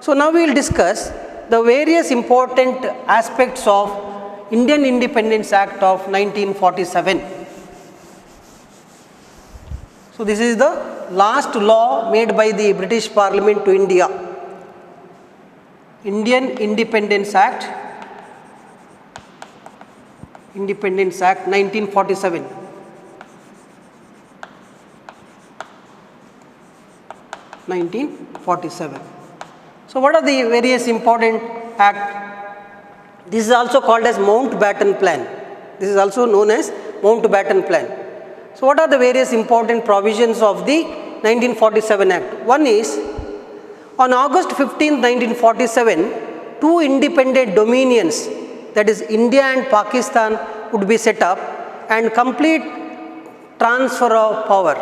So now we will discuss the various important aspects of Indian Independence Act of 1947. So this is the last law made by the British Parliament to India. Indian Independence Act 1947. So what are the various important act? This is also called as Mountbatten Plan. This is also known as Mountbatten Plan. So what are the various important provisions of the 1947 Act? One is, on August 15, 1947, two independent dominions, that is India and Pakistan, would be set up and complete transfer of power.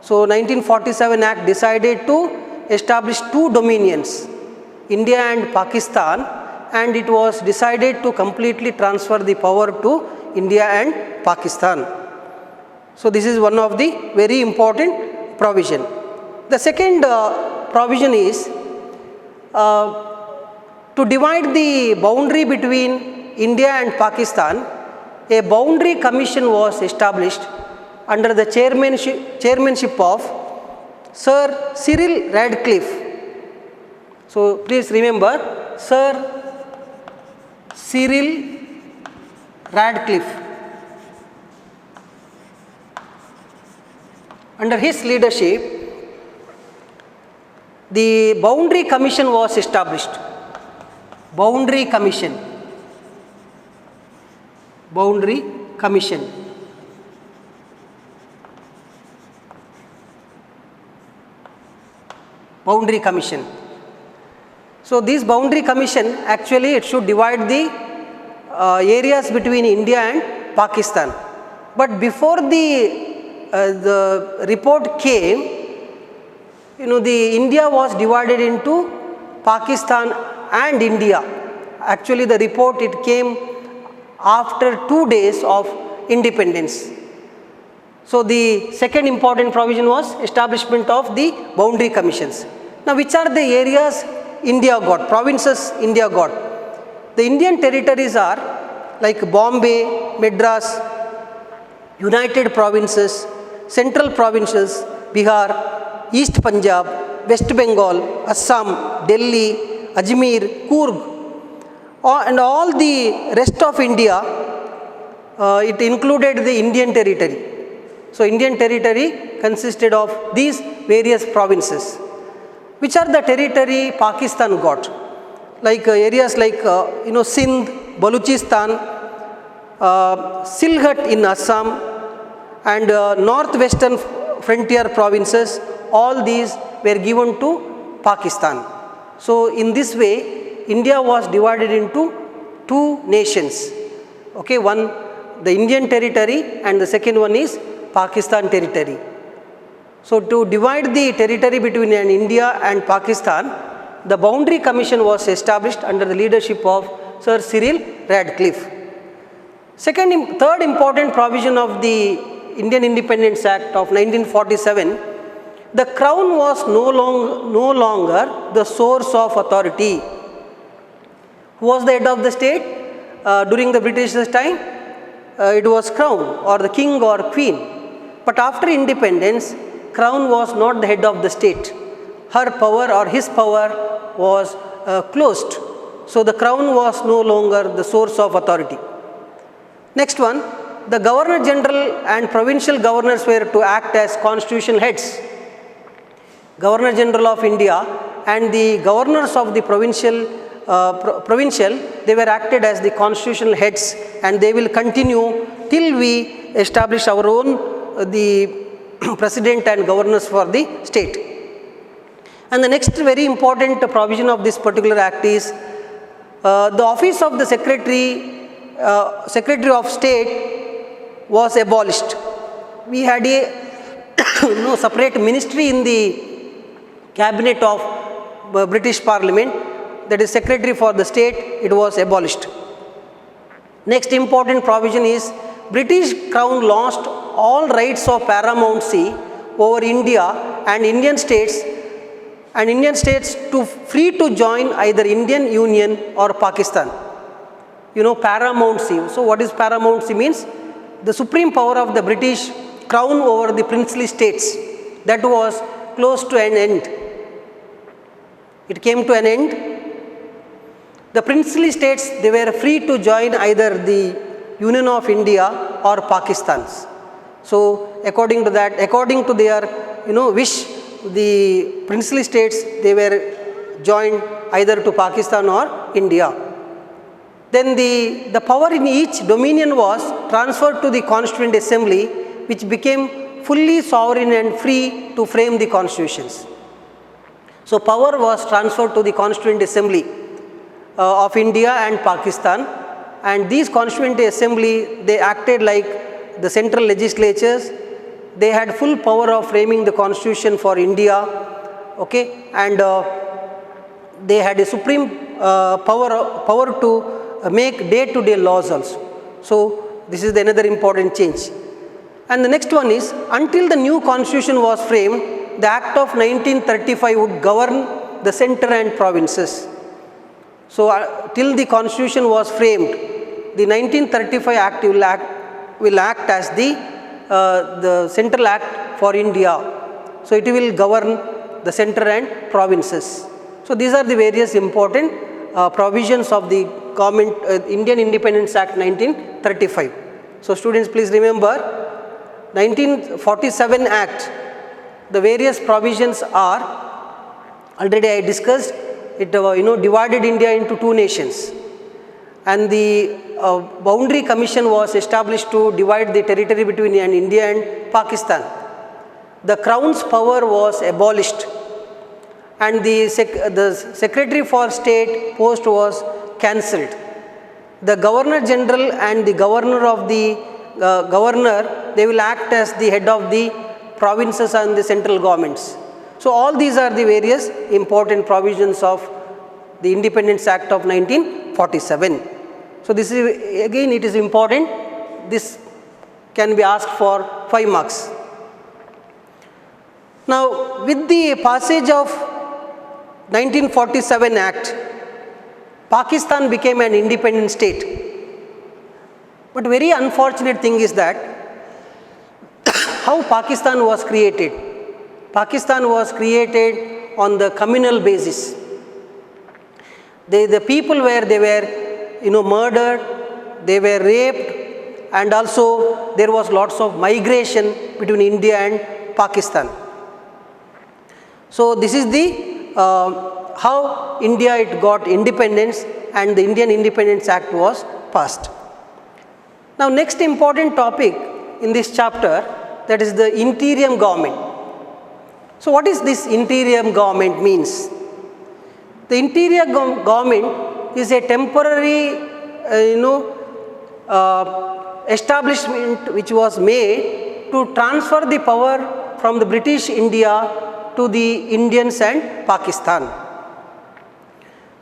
So 1947 Act decided to establish two dominions, India and Pakistan, and it was decided to completely transfer the power to India and Pakistan. So this is one of the very important provision. The second provision is to divide the boundary between India and Pakistan. A boundary commission was established under the chairmanship of Sir Cyril Radcliffe. So please remember Sir Cyril Radcliffe. Under his leadership, the Boundary Commission was established. Boundary Commission. Boundary Commission. Boundary Commission. So this Boundary Commission, actually it should divide the areas between India and Pakistan. But before the report came, the India was divided into Pakistan and India. Actually the report, it came after 2 days of independence. So the second important provision was establishment of the boundary commissions. Now which are the areas India got, provinces India got? The Indian territories are like Bombay, Madras, United Provinces, Central Provinces, Bihar, East Punjab, West Bengal, Assam, Delhi, Ajmer, Coorg, and all the rest of India, it included the Indian territory. So Indian territory consisted of these various provinces. Which are the territory Pakistan got? Like areas like Sindh, Baluchistan, Sylhet in Assam, and northwestern frontier provinces, all these were given to Pakistan. So in this way, India was divided into two nations. Okay, one the Indian territory and the second one is Pakistan territory. So to divide the territory between India and Pakistan, the Boundary Commission was established under the leadership of Sir Cyril Radcliffe. Third important provision of the Indian Independence Act of 1947, the Crown was no longer the source of authority. Who was the head of the state during the British's time? It was Crown or the King or Queen. But after independence, Crown was not the head of the state. Her power or his power was closed. So the Crown was no longer the source of authority. Next one, the Governor General and provincial governors were to act as constitutional heads. Governor General of India and the governors of the provincial, they were acted as the constitutional heads, and they will continue till we establish our own the president and governors for the state. And the next very important provision of this particular act is the office of the Secretary of State was abolished. We had a separate ministry in the cabinet of British Parliament, that is Secretary for the State, it was abolished. Next important provision is British Crown lost all rights of paramountcy over India and Indian states and Indian states to free to join either Indian Union or Pakistan. You know, paramountcy. So what is paramountcy means? The supreme power of the British crown over the princely states, that was close to an end. It came to an end. The princely states, they were free to join either the Union of India or Pakistan. So according to that, according to their wish, the princely states, they were joined either to Pakistan or India. Then the power in each dominion was transferred to the Constituent Assembly, which became fully sovereign and free to frame the constitutions. So power was transferred to the Constituent Assembly of India and Pakistan, and these Constituent Assembly, they acted like the central legislatures. They had full power of framing the constitution for India, okay, and they had a supreme power to make day-to-day laws also. So this is another important change. And the next one is, until the new constitution was framed, the Act of 1935 would govern the center and provinces. So till the constitution was framed, the 1935 Act will act as the central act for India. So it will govern the center and provinces. So these are the various important provisions of the government Indian Independence Act 1935. So students, please remember, 1947 Act, the various provisions are, already I discussed, it divided India into two nations, and the boundary commission was established to divide the territory between India and Pakistan. The Crown's power was abolished, and the Secretary for State post was cancelled. The Governor General and the Governor of the Governor, they will act as the head of the provinces and the central governments. So all these are the various important provisions of the Independence Act of 1947. So this is, again, it is important. This can be asked for 5 marks. Now, with the passage of 1947 Act, Pakistan became an independent state. But very unfortunate thing is that how Pakistan was created. Pakistan was created on the communal basis. The people they were murdered, they were raped, and also there was lots of migration between India and Pakistan. So this is the how India it got independence, and the Indian Independence Act was passed. Now next important topic in this chapter, that is the interim government. So what is this interim government means? The interim government is a temporary establishment which was made to transfer the power from the British India to the Indians and Pakistan.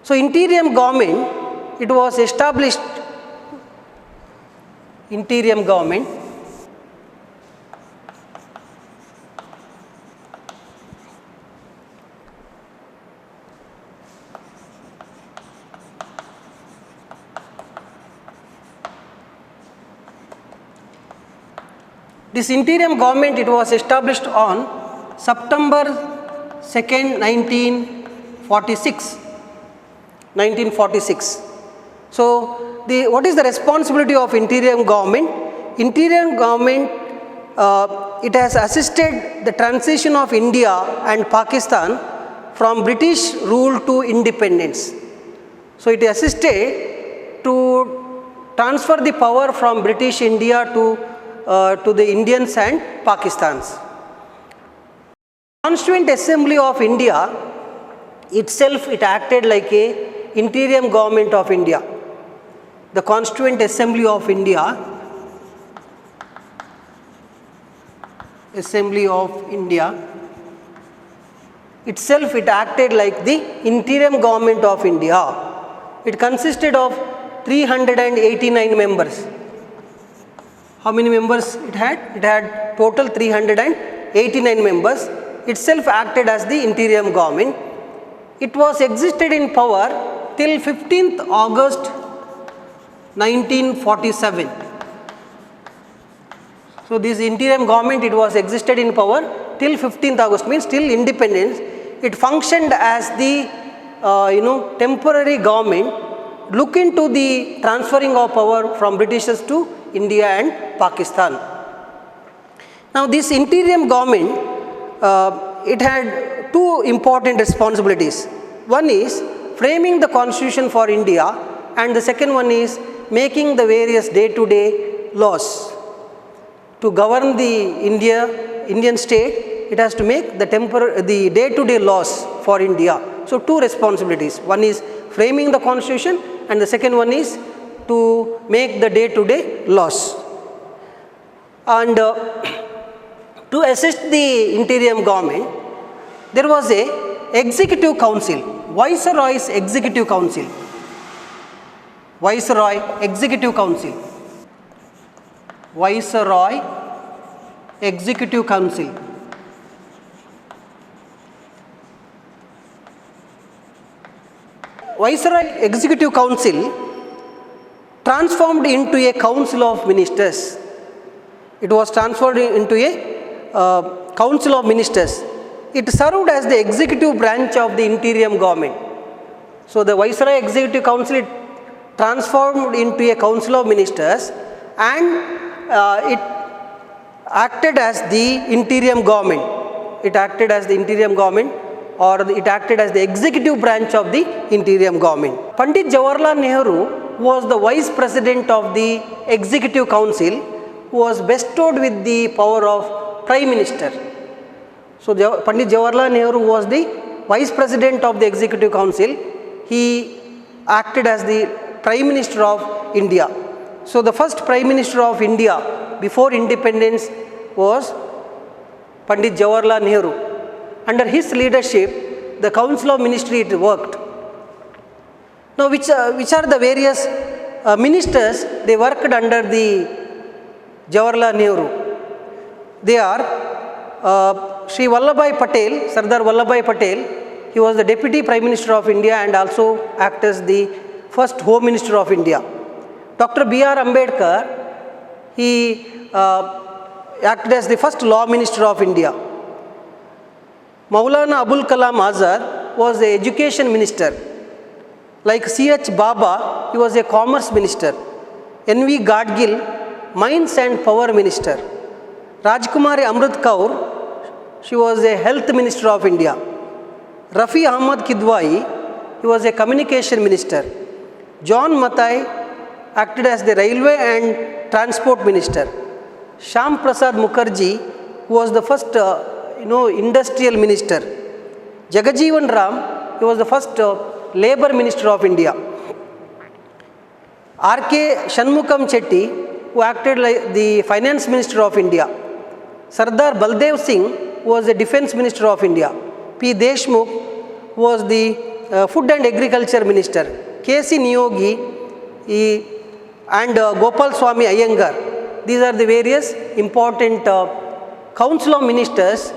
So interim government, it was established, interim government, this interim government, it was established on September 2nd, 1946. So what is the responsibility of interim government? Interim government, it has assisted the transition of India and Pakistan from British rule to independence. So it assisted to transfer the power from British India to the Indians and Pakistans. Constituent Assembly of India itself, it acted like a interim government of India. The Constituent Assembly of India, itself, it acted like the interim government of India. It consisted of 389 members. How many members it had? It had total 389 members. itself acted as the interim government. It was existed in power till 15th August 1947. So this interim government, it was existed in power till 15th August, means till independence. It functioned as the temporary government, look into the transferring of power from Britishers to India and Pakistan. Now this interim government, it had two important responsibilities. One is framing the constitution for India, and the second one is making the various day-to-day laws. To govern the Indian state, it has to make the day-to-day laws for India. So two responsibilities. One is framing the constitution, and the second one is to make the day-to-day laws. And to assist the interim government, there was a executive council, Viceroy's Executive Council. Viceroy Executive Council. Viceroy Executive Council. Viceroy Executive Council transformed into a council of ministers. It was transferred into a council of ministers. It served as the executive branch of the interim government. So the Viceroy Executive Council, it transformed into a council of ministers, and it acted as the interim government. It acted as the interim government, or it acted as the executive branch of the interim government. Pandit Jawaharlal Nehru was the vice president of the Executive Council, who was bestowed with the power of Prime Minister. So Pandit Jawaharlal Nehru was the vice president of the Executive Council. He acted as the Prime Minister of India. So the first Prime Minister of India before independence was Pandit Jawaharlal Nehru. Under his leadership, the Council of Ministry, it worked. Now which are the various ministers they worked under the Jawaharlal Nehru? They are Sri Vallabhbhai Patel, Sardar Vallabhbhai Patel. He was the Deputy Prime Minister of India and also acted as the first Home Minister of India. Dr. B.R. Ambedkar, he acted as the first Law Minister of India. Maulana Abul Kalam Azad was the Education Minister. Like C.H. Baba, he was a Commerce Minister. N.V. Gadgil, Mines and Power Minister. Rajkumari Amrit Kaur, she was a Health Minister of India. Rafi Ahmad Kidwai, he was a Communication Minister. John Mathai acted as the Railway and Transport Minister. Shyam Prasad Mukherjee, who was the first Industrial Minister. Jagajeevan Ram, he was the first Labour Minister of India. R.K. Shanmugam Chetty, who acted like the Finance Minister of India. Sardar Baldev Singh, who was the Defence Minister of India. P. Deshmukh, who was the Food and Agriculture Minister. K.C. Niyogi and Gopal Swami Iyengar. These are the various important Council of Ministers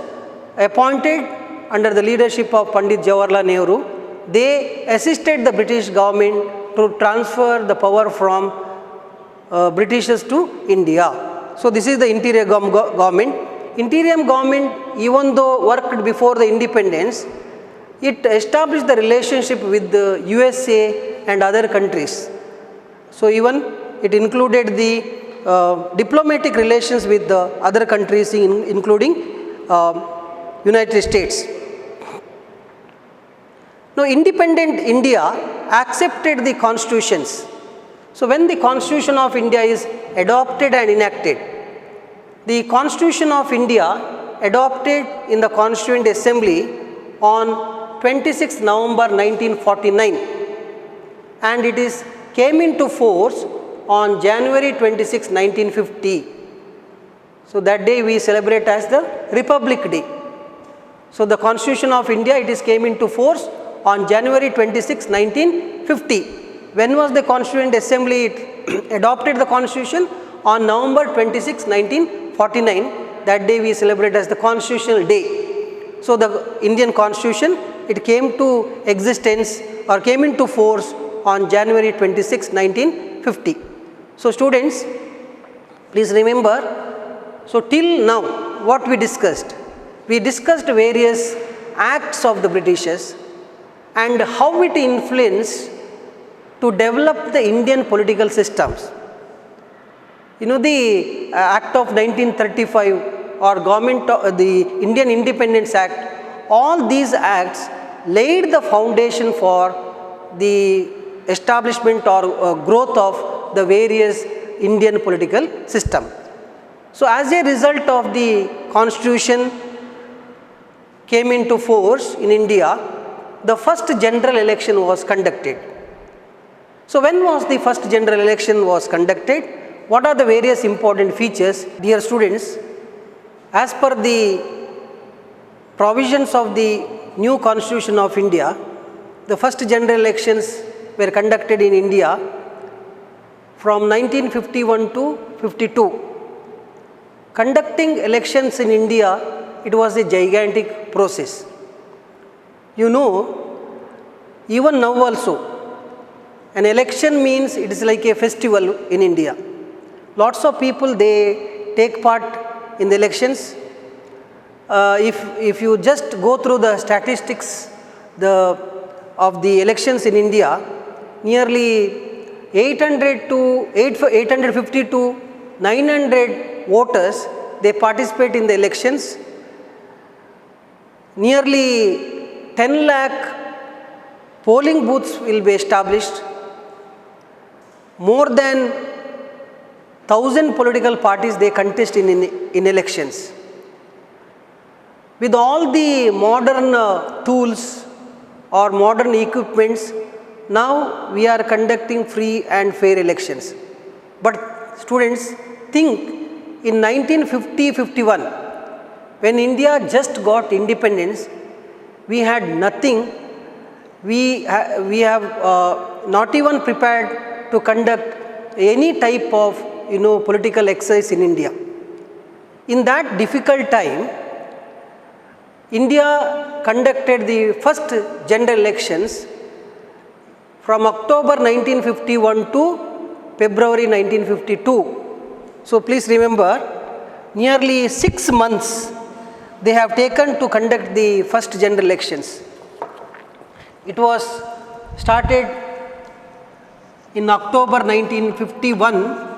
appointed under the leadership of Pandit Jawaharlal Nehru. They assisted the British government to transfer the power from Britishers to India. So this is the interim government. Interim government, even though worked before the independence, it established the relationship with the USA and other countries. So even it included the diplomatic relations with the other countries, including United States. Now independent India accepted the constitutions. So when the Constitution of India is adopted and enacted, the Constitution of India adopted in the Constituent Assembly on 26 November 1949, and it came into force on January 26, 1950. So that day we celebrate as the Republic Day. So the Constitution of India, it came into force on January 26, 1950. When was the Constituent Assembly adopted the Constitution? On November 26, 1949. That day we celebrate as the Constitutional Day. So the Indian Constitution, it came to existence or came into force on January 26, 1950. So students, please remember, so till now what we discussed various acts of the Britishers and how it influenced to develop the Indian political systems. You know, the Act of 1935 or the Indian Independence Act, all these acts laid the foundation for the establishment or growth of the various Indian political system. So as a result of the Constitution came into force in India, the first general election was conducted. So when was the first general election was conducted? What are the various important features? Dear students, as per the provisions of the new Constitution of India, the first general elections were conducted in India from 1951 to 52. Conducting elections in India, it was a gigantic process. You know, even now also, an election means it is like a festival in India. Lots of people, they take part in the elections. If you just go through the statistics of the elections in India, nearly 850 to 900 voters, they participate in the elections. Nearly 10 lakh polling booths will be established. More than 1,000 political parties, they contest in elections. With all the modern tools or modern equipments, now we are conducting free and fair elections. But students, think in 1950-51, when India just got independence, we had nothing. We have not even prepared to conduct any type of political exercise in India. In that difficult time, India conducted the first general elections from October 1951 to February 1952. So please remember, nearly 6 months they have taken to conduct the first general elections. It was started in October 1951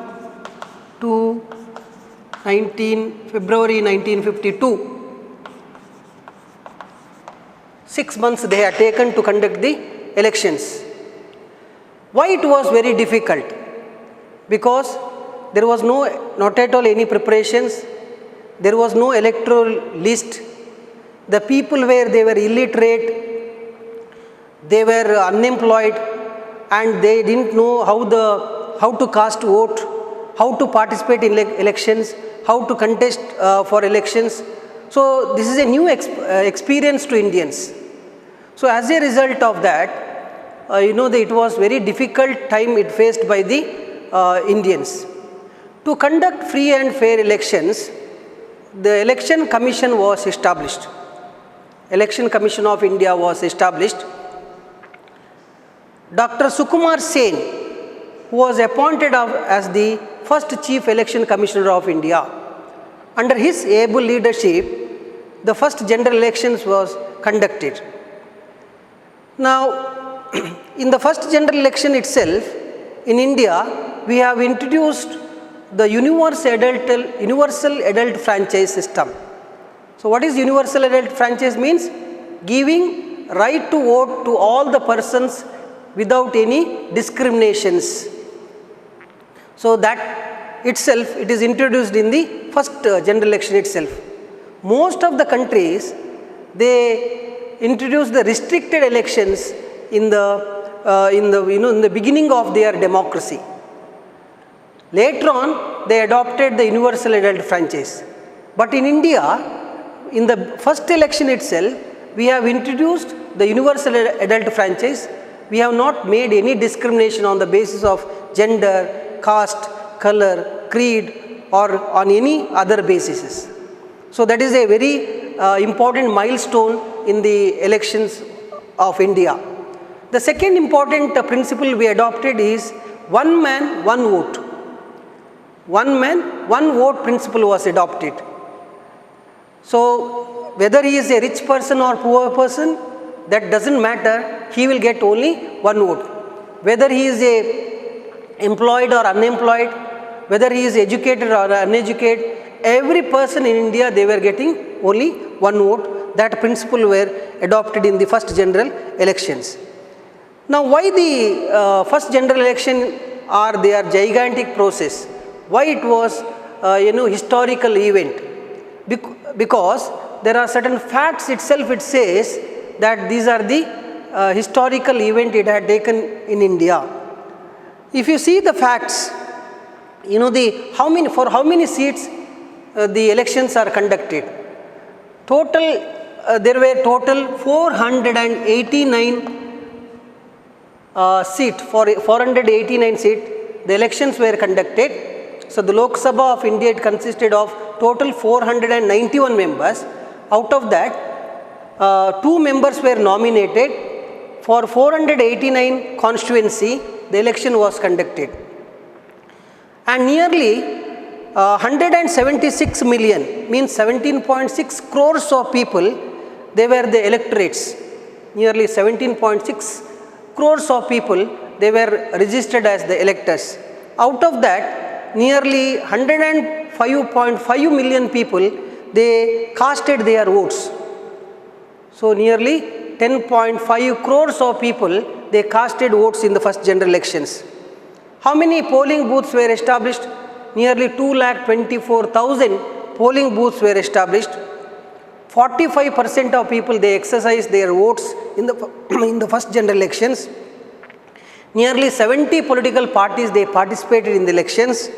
to February 1952. 6 months they had taken to conduct the elections. Why it was very difficult? Because there was not at all any preparations. There was no electoral list. The people they were illiterate, they were unemployed, and they didn't know how to cast vote, how to participate in elections, how to contest for elections. So this is a new experience to Indians. So as a result of that, it was very difficult time it faced by the Indians. To conduct free and fair elections, the Election Commission was established. Election Commission of India was established. Dr. Sukumar Sen, who was appointed as the first Chief Election Commissioner of India. Under his able leadership, the first general elections was conducted. Now, in the first general election itself, in India, we have introduced the universal adult franchise system. So what is universal adult franchise means? Giving right to vote to all the persons without any discriminations. So that itself, it is introduced in the first general election itself. Most of the countries, they introduced the restricted elections in the beginning of their democracy. Later on, they adopted the universal adult franchise. But in India, in the first election itself, we have introduced the universal adult franchise. We have not made any discrimination on the basis of gender, caste, color, creed, or on any other basis. So that is a very important milestone in the elections of India. The second important principle we adopted is one man, one vote. One man, one vote principle was adopted. So, whether he is a rich person or poor person, that doesn't matter, he will get only one vote. Whether he is a employed or unemployed, whether he is educated or uneducated, every person in India, they were getting only one vote. That principle were adopted in the first general elections. Now, why the first general election are they are gigantic process? Why it was historical event? Because there are certain facts itself. It says that these are the historical event it had taken in India. If you see the facts, for how many seats the elections are conducted. Total, there were total 489 seat. For 489 seat, the elections were conducted. So the Lok Sabha of India, it consisted of total 491 members. Out of that, 2 members were nominated. For 489 constituency, the election was conducted. And nearly 176 million, means 17.6 crores of people, they were the electorates. Nearly 17.6 crores of people, they were registered as the electors. Out of that, nearly 105.5 million people, they casted their votes. So nearly 10.5 crores of people, they casted votes in the first general elections. How many polling booths were established? Nearly 2,24,000 polling booths were established. 45% of people, they exercised their votes in the first general elections. Nearly 70 political parties, they participated in the elections,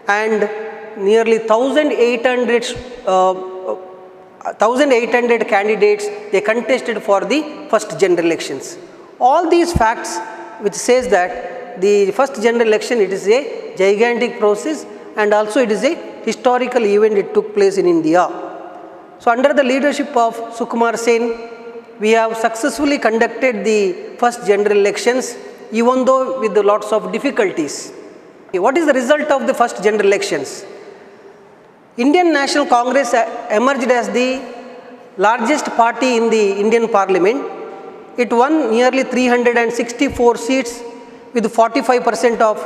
and nearly 1,800 candidates, they contested for the first general elections. All these facts which says that the first general election, it is a gigantic process, and also it is a historical event, it took place in India. So under the leadership of Sukumar Sen, we have successfully conducted the first general elections, even though with lots of difficulties. What is the result of the first general elections? Indian National Congress emerged as the largest party in the Indian Parliament. It won nearly 364 seats with 45% of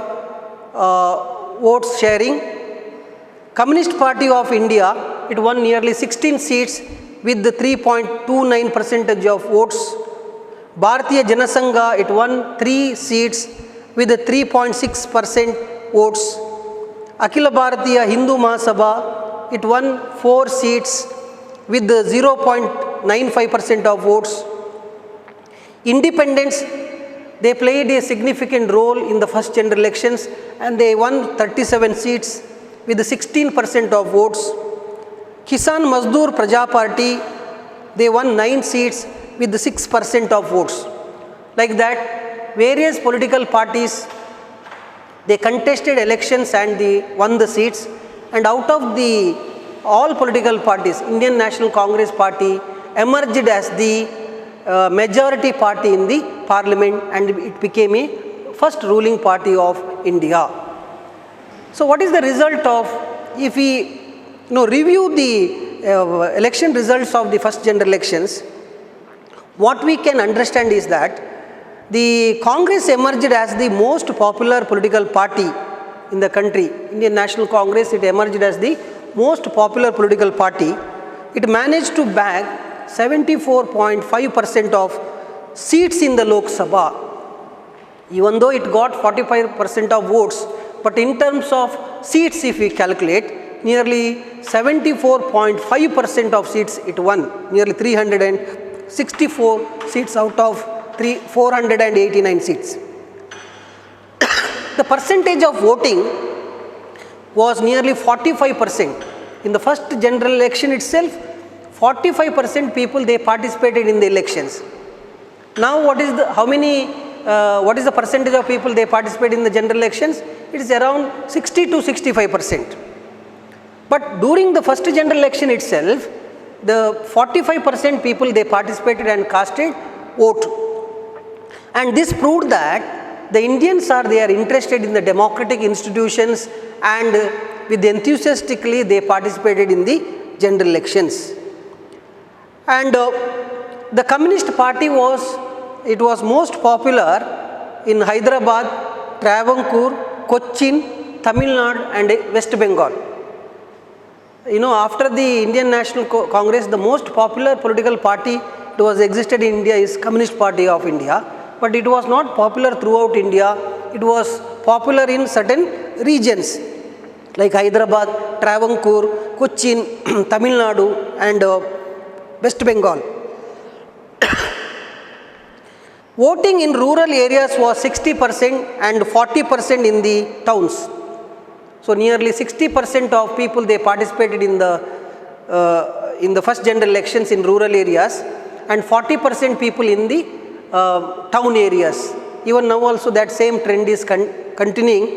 votes sharing. Communist Party of India, it won nearly 16 seats with the 3.29% of votes. Bharatiya Janasangha, it won 3 seats with the 3.6% votes. Akhila Bharatiya Hindu Mahasabha, it won 4 seats with the 0.95% of votes. Independents, they played a significant role in the first general elections, and they won 37 seats with the 16% of votes. Kisan Mazdoor Praja Party, they won 9 seats with the 6% of votes. Like that, various political parties, they contested elections and they won the seats. And out of the all political parties, Indian National Congress Party emerged as the majority party in the parliament, and it became a first ruling party of India. So what is the result of, if we review the election results of the first general elections, what we can understand is that the Congress emerged as the most popular political party in the country. Indian National Congress, it emerged as the most popular political party. It managed to bag 74.5% of seats in the Lok Sabha. Even though it got 45% of votes, but in terms of seats, if we calculate, nearly 74.5% of seats it won, nearly 364 seats out of 489 seats. The percentage of voting was nearly 45%. In the first general election itself, 45% people, they participated in the elections. Now what is the percentage of people they participate in the general elections? It is around 60 to 65%. But during the first general election itself, the 45% people they participated and casted vote. And this proved that the Indians they are interested in the democratic institutions, and with enthusiastically they participated in the general elections. And the Communist Party was most popular in Hyderabad, Travancore, Cochin, Tamil Nadu and West Bengal. After the Indian National Congress, the most popular political party that was existed in India is Communist Party of India, but it was not popular throughout India. It was popular in certain regions like Hyderabad, Travancore, Cochin, Tamil Nadu and West Bengal. Voting in rural areas was 60% and 40% in the towns. So nearly 60% of people they participated in the first general elections in rural areas, and 40% people in the town areas. Even now also that same trend is continuing.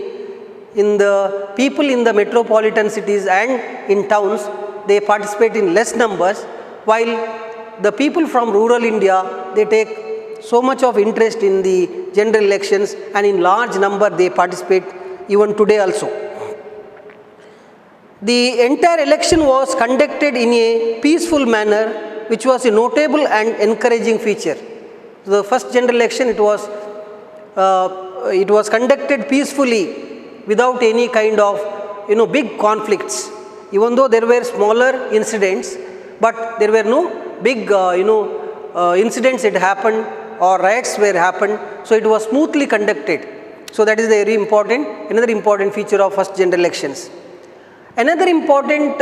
In the people in the metropolitan cities and in towns, they participate in less numbers, while the people from rural India, they take so much of interest in the general elections, and in large number they participate even today also. The entire election was conducted in a peaceful manner, which was a notable and encouraging feature. The first general election, it was conducted peacefully without any kind of big conflicts. Even though there were smaller incidents, but there were no big incidents that happened or riots were happened. So it was smoothly conducted. So that is another important feature of first general elections. Another important,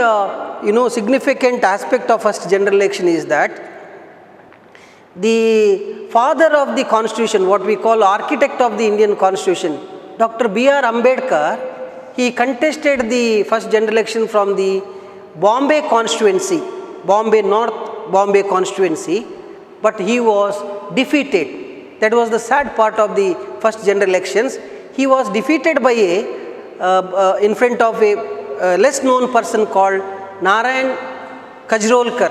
significant aspect of first general election is that the father of the constitution, what we call architect of the Indian constitution, Dr. B.R. Ambedkar, he contested the first general election from the Bombay constituency, Bombay North Bombay constituency, but he was defeated. That was the sad part of the first general elections. He was defeated by in front of a less known person called Narayan Kajrolkar.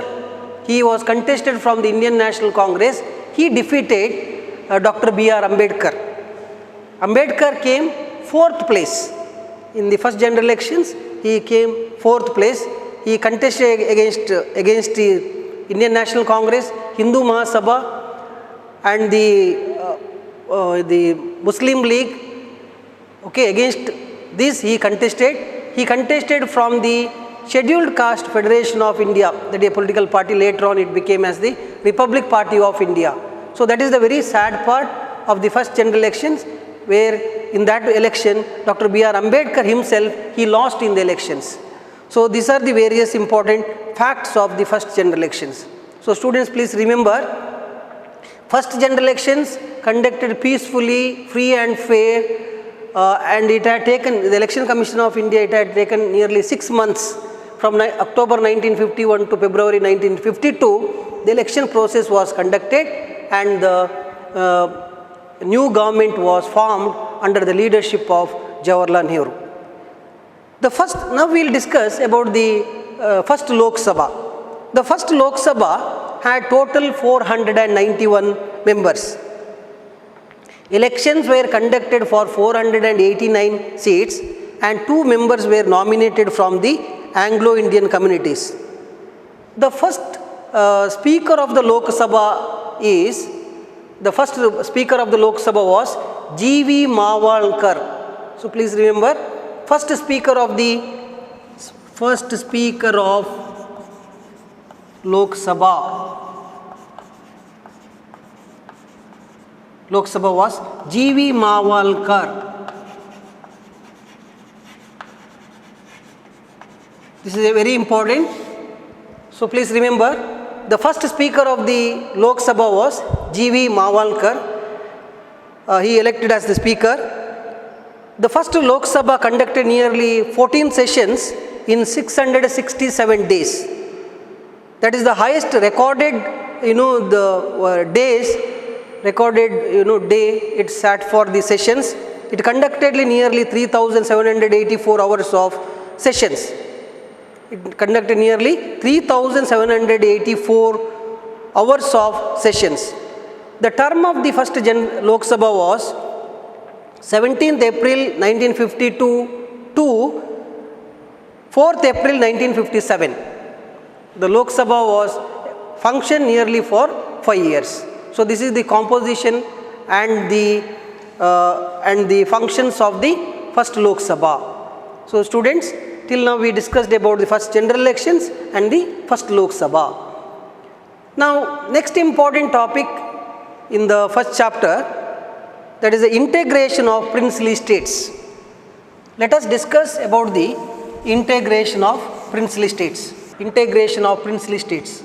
He was contested from the Indian National Congress. He defeated Dr. B.R. Ambedkar. Ambedkar came 4th place. In the first general elections, he came 4th place. He contested against the Indian National Congress, Hindu Mahasabha and the Muslim League. Okay, against this he contested. He contested from the Scheduled Caste Federation of India, that is a political party. Later on it became as the Republic Party of India. So that is the very sad part of the first general elections, where in that election Dr. B.R. Ambedkar himself, he lost in the elections. So these are the various important facts of the first general elections. So students, please remember, first general elections conducted peacefully, free and fair, and it had taken, the Election Commission of India, it had taken nearly 6 months from October 1951 to February 1952. The election process was conducted and the new government was formed under the leadership of Jawaharlal Nehru. Now we will discuss about the first Lok Sabha. The first Lok Sabha had total 491 members. Elections were conducted for 489 seats and 2 members were nominated from the Anglo-Indian communities. The first speaker of the Lok Sabha was G.V. Mawalkar. So please remember, first speaker of Lok Sabha was G.V. Mawalkar. This is a very important. So please remember, the first speaker of the Lok Sabha was G.V. Mawalkar. He elected as the speaker. The first Lok Sabha conducted nearly 14 sessions in 667 days. That is the highest recorded, the days. Recorded day it sat for the sessions. It conducted nearly 3,784 hours of sessions. It conducted nearly 3,784 hours of sessions. The term of the first Lok Sabha was 17th April 1952 to 4th April 1957. The Lok Sabha was functioned nearly for 5 years. So this is the composition and the functions of the first Lok Sabha. So students, till now we discussed about the first general elections and the first Lok Sabha. Now next important topic in the first chapter, that is the integration of princely states. Let us discuss about the integration of princely states. Integration of princely states.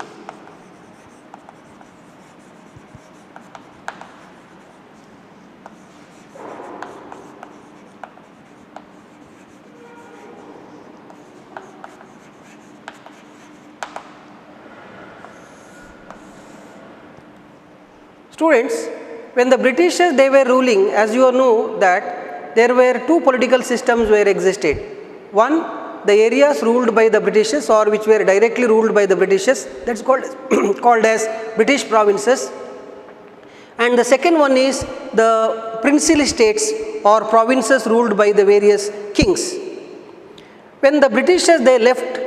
Students, when the Britishers they were ruling, as you know that there were two political systems were existed. One, the areas ruled by the Britishers or which were directly ruled by the Britishers, that's called called as British provinces. And the second one is the princely states or provinces ruled by the various kings. When the Britishers they left,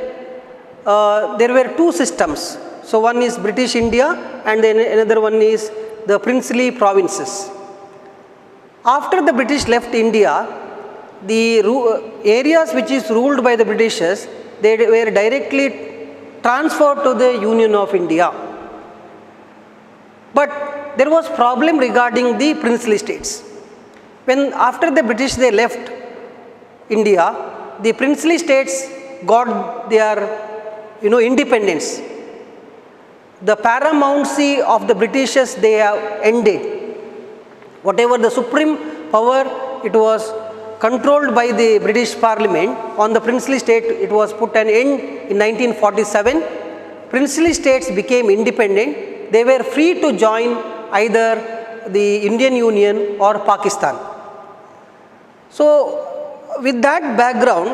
there were two systems. So one is British India and then another one is the princely provinces. After the British left India, the areas which is ruled by the Britishers, they were directly transferred to the Union of India. But there was problem regarding the princely states. When after the British they left India, the princely states got their independence. The paramountcy of the Britishers they have ended. Whatever the supreme power, it was controlled by the British Parliament. On the princely state, it was put an end in 1947. Princely states became independent. They were free to join either the Indian Union or Pakistan. So with that background,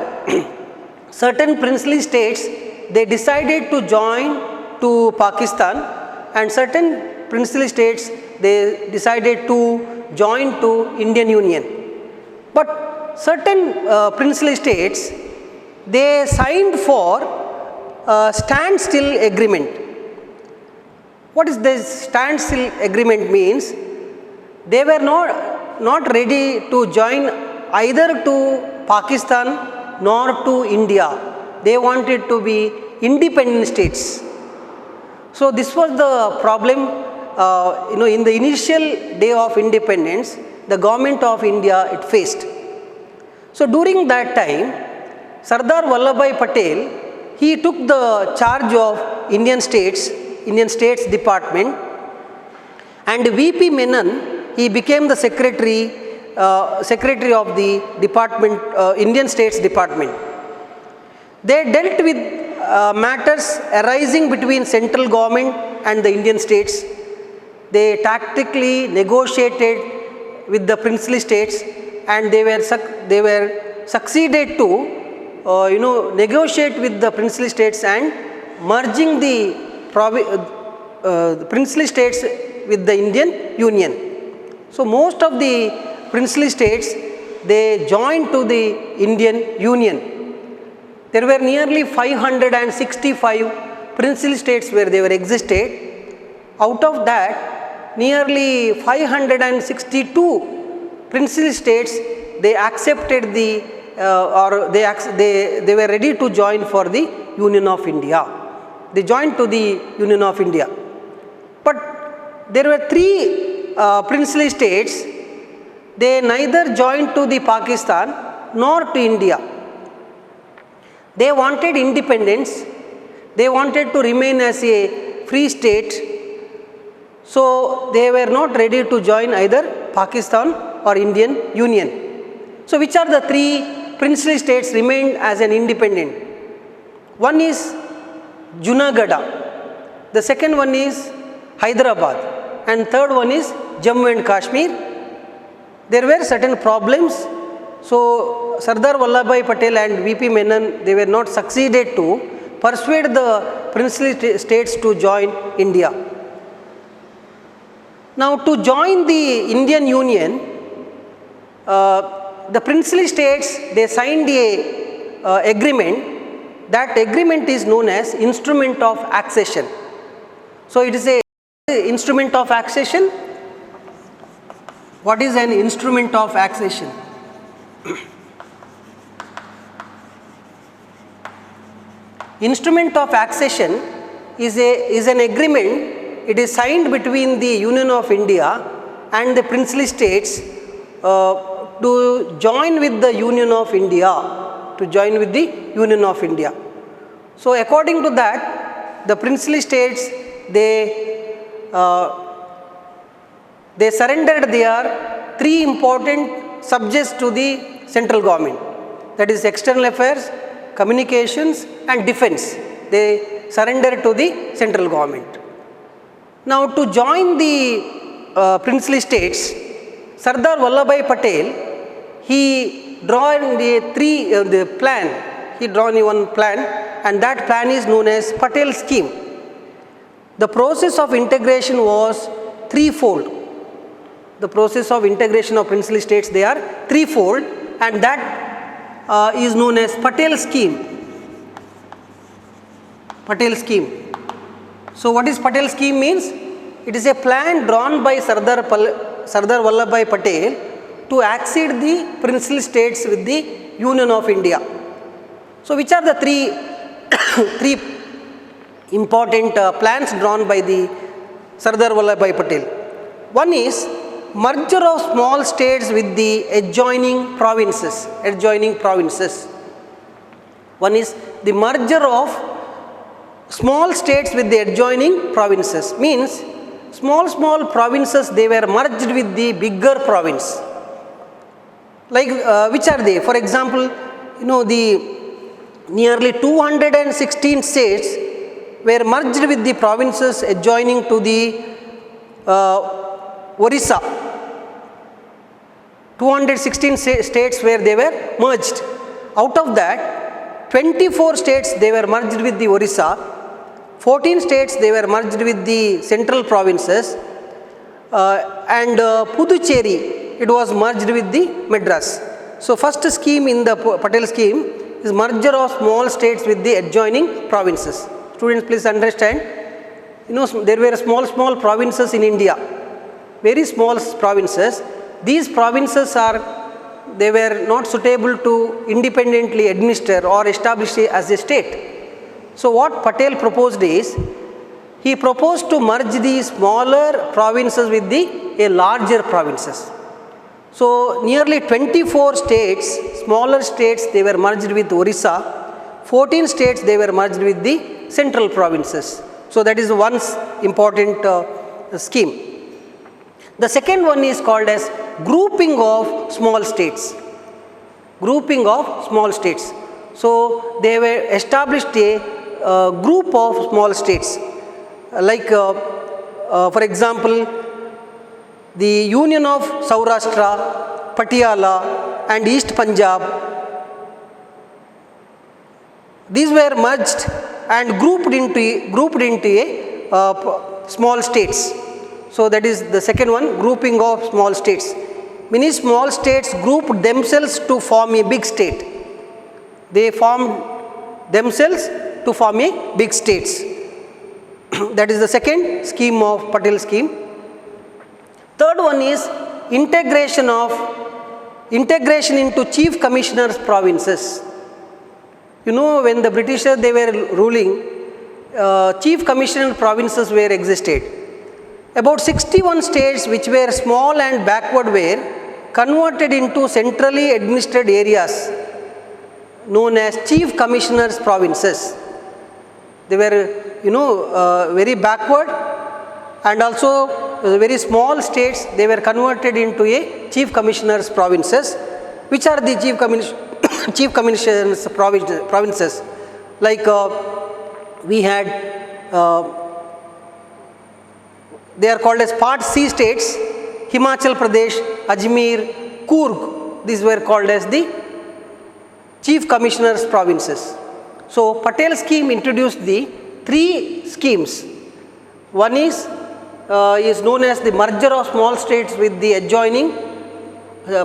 certain princely states they decided to join to Pakistan, and certain princely states they decided to join to Indian Union. But certain princely states they signed for a standstill agreement. What is this standstill agreement means? They were not ready to join either to Pakistan nor to India. They wanted to be independent states. So this was the problem. In the initial day of independence, the government of India it faced. So during that time, Sardar Vallabhbhai Patel, he took the charge of Indian States Department, and V.P. Menon, he became the secretary of the department, Indian States Department. They dealt with matters arising between central government and the Indian states. They tactically negotiated with the princely states, and they were succeeded to negotiate with the princely states and merging the princely states with the Indian Union. So most of the princely states they joined to the Indian Union. There were nearly 565 princely states where they were existed. Out of that, nearly 562 princely states they accepted the they were ready to join for the Union of India. They joined to the Union of India. But there were three princely states. They neither joined to the Pakistan nor to India. They wanted independence. They wanted to remain as a free state. So they were not ready to join either Pakistan or Indian Union. So which are the three princely states remained as an independent? One is Junagadh, the second one is Hyderabad, and third one is Jammu and Kashmir. There were certain problems. So Sardar Vallabhbhai Patel and V.P. Menon, they were not succeeded to persuade the princely states to join India. Now, to join the Indian Union, the princely states, they signed a agreement. That agreement is known as Instrument of Accession. So, it is a instrument of accession. What is an instrument of accession? Instrument of accession is an agreement. It is signed between the Union of India and the princely states to join with the Union of India. To join with the Union of India. So, according to that, the princely states, they surrendered their three important subjects to the central government, that is external affairs, communications and defense. They surrendered to the central government. Now, to join the princely states, Sardar Vallabhbhai Patel, he drawn the plan. He drawn one plan, and that plan is known as Patel Scheme. The process of integration was threefold. The process of integration of princely states, they are threefold, and that is known as Patel Scheme. Patel Scheme. So, what is Patel Scheme means? It is a plan drawn by Sardar Vallabhbhai Patel to accede the princely states with the Union of India. So, which are the three important plans drawn by the Sardar Vallabhbhai Patel? One is merger of small states with the adjoining provinces. One is the merger of small states with the adjoining provinces. Means small provinces, they were merged with the bigger province. Like which are they? For example, the nearly 216 states were merged with the provinces adjoining to the Orissa. 216 states where they were merged. Out of that, 24 states they were merged with the Orissa, 14 states they were merged with the central provinces, and Puducherry, it was merged with the Madras. So, first scheme in the Patel scheme is merger of small states with the adjoining provinces. Students, please understand, there were small provinces in India, very small provinces. These provinces they were not suitable to independently administer or establish as a state. So, what Patel proposed is, he proposed to merge the smaller provinces with the larger provinces. So, nearly 24 states, smaller states, they were merged with Orissa, 14 states they were merged with the central provinces. So, that is one important scheme. The second one is called as grouping of small states. Grouping of small states. So, they were established a group of small states. Like for example, the Union of Saurashtra, Patiala and East Punjab. These were merged and grouped into a small states. So, that is the second one, grouping of small states. Many small states grouped themselves to form a big state. They formed themselves to form a big states. That is the second scheme of Patel scheme. Third one is integration into chief commissioners provinces. When the Britishers they were ruling, chief commissioner provinces were existed. About 61 states which were small and backward were converted into centrally administered areas known as chief commissioners provinces. They were very backward and also very small states, they were converted into a chief commissioners provinces. Which are the chief commissioners provinces? Like we had they are called as Part C states, Himachal Pradesh, Ajmer, Coorg. These were called as the chief commissioners provinces. So Patel scheme introduced the three schemes. One is known as the merger of small states with the adjoining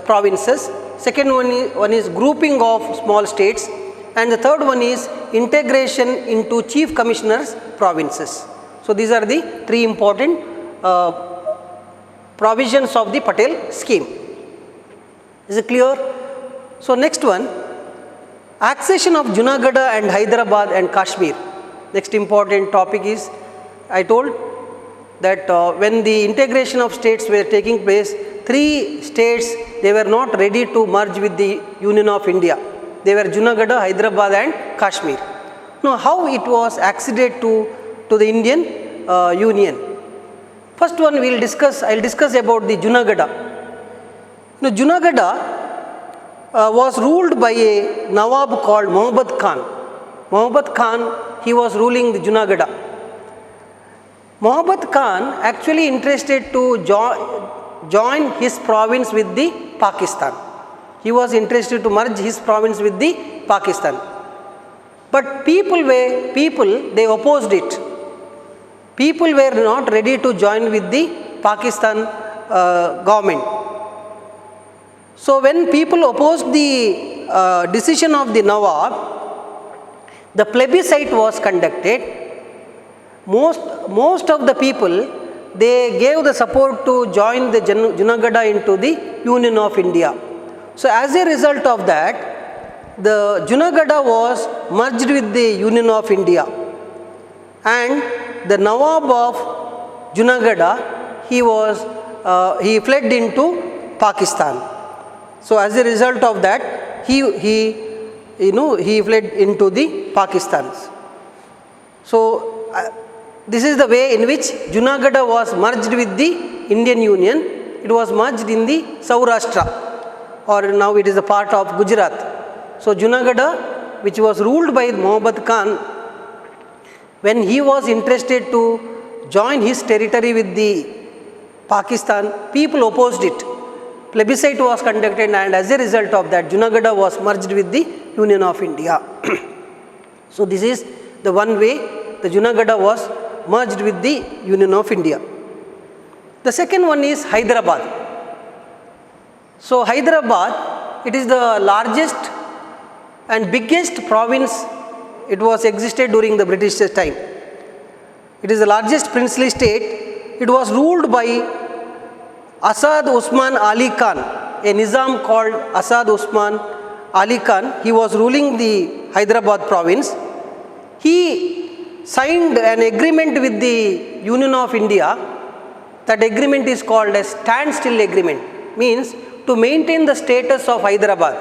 provinces. Second one is grouping of small states, and the third one is integration into chief commissioners provinces. So these are the three important provisions of the Patel scheme. Is it clear? So next one, accession of Junagadh and Hyderabad and Kashmir. Next important topic is, I told that when the integration of states were taking place, three states, they were not ready to merge with the Union of India. They were Junagadh, Hyderabad and Kashmir. Now how it was acceded to the Indian Union? First one I will discuss about the Junagadh. Now Junagadh was ruled by a Nawab called Muhammad Khan. Muhammad Khan, he was ruling the Junagadh. Muhammad Khan actually interested to join his province with the Pakistan. He was interested to merge his province with the Pakistan. But people they opposed it. People were not ready to join with the Pakistan government. So when people opposed the decision of the Nawab, the plebiscite was conducted. Most of the people, they gave the support to join the Junagadh into the Union of India. So as a result of that, the Junagadh was merged with the Union of India, and the Nawab of Junagadh, he fled into Pakistan. So as a result of that, he fled into the Pakistan. So this is the way in which Junagadh was merged with the Indian Union. It was merged in the Saurashtra, or now it is a part of Gujarat. So Junagadh, which was ruled by Muhammad Khan, when he was interested to join his territory with the Pakistan, people opposed it. Plebiscite was conducted, and as a result of that, Junagadh was merged with the Union of India. So this is the one way the Junagadh was merged with the Union of India. The second one is Hyderabad. So Hyderabad, it is the largest and biggest province. It was existed during the British time. It is the largest princely state. It was ruled by Asad Usman Ali Khan, a Nizam called Asad Usman Ali Khan. He was ruling the Hyderabad province. He signed an agreement with the Union of India. That agreement is called a standstill agreement. Means to maintain the status of Hyderabad,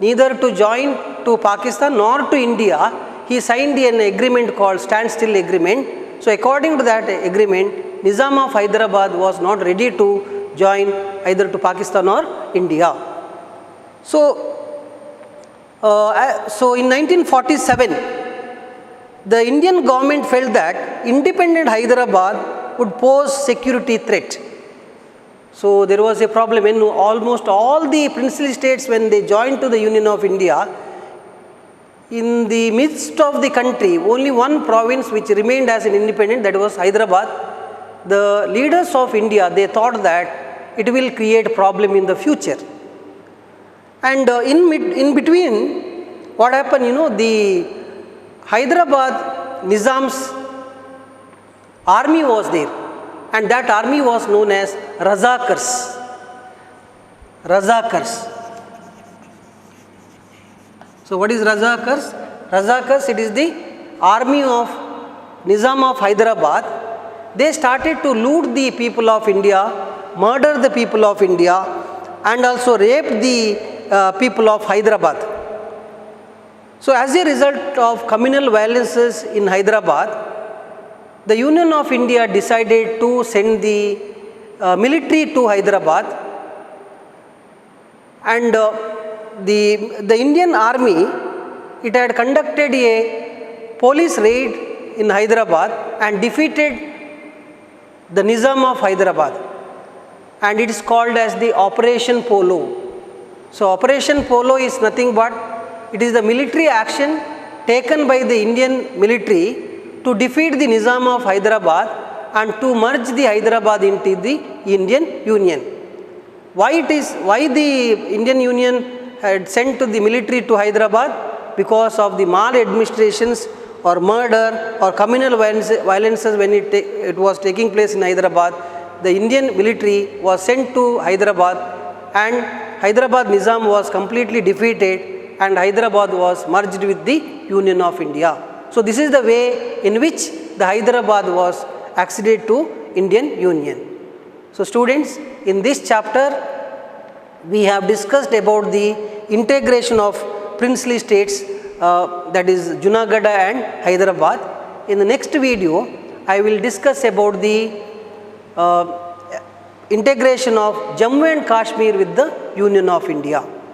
neither to join to Pakistan nor to India, he signed an agreement called standstill agreement. So according to that agreement, Nizam of Hyderabad was not ready to join either to Pakistan or India. So in 1947, the Indian government felt that independent Hyderabad would pose security threat. So there was a problem in almost all the princely states when they joined to the Union of India. In the midst of the country, only one province which remained as an independent, that was Hyderabad. The leaders of India, they thought that it will create a problem in the future. And in between, what happened, the Hyderabad Nizam's army was there, and that army was known as Razakars. So what is Razakars? Razakars, it is the army of Nizam of Hyderabad. They started to loot the people of India, murder the people of India, and also rape the people of Hyderabad. So as a result of communal violences in Hyderabad, the Union of India decided to send the military to Hyderabad, and the Indian army, it had conducted a police raid in Hyderabad and defeated the Nizam of Hyderabad, and it is called as the Operation Polo. So Operation Polo is nothing but it is the military action taken by the Indian military to defeat the Nizam of Hyderabad and to merge the Hyderabad into the Indian Union. Why the Indian Union had sent to the military to Hyderabad? Because of the maladministrations or murder or communal violences when it was taking place in Hyderabad. The Indian military was sent to Hyderabad and Hyderabad Nizam was completely defeated and Hyderabad was merged with the Union of India. So this is the way in which the Hyderabad was acceded to Indian Union. So students, in this chapter we have discussed about the integration of princely states, that is Junagadh and Hyderabad. In the next video I will discuss about the integration of Jammu and Kashmir with the Union of India.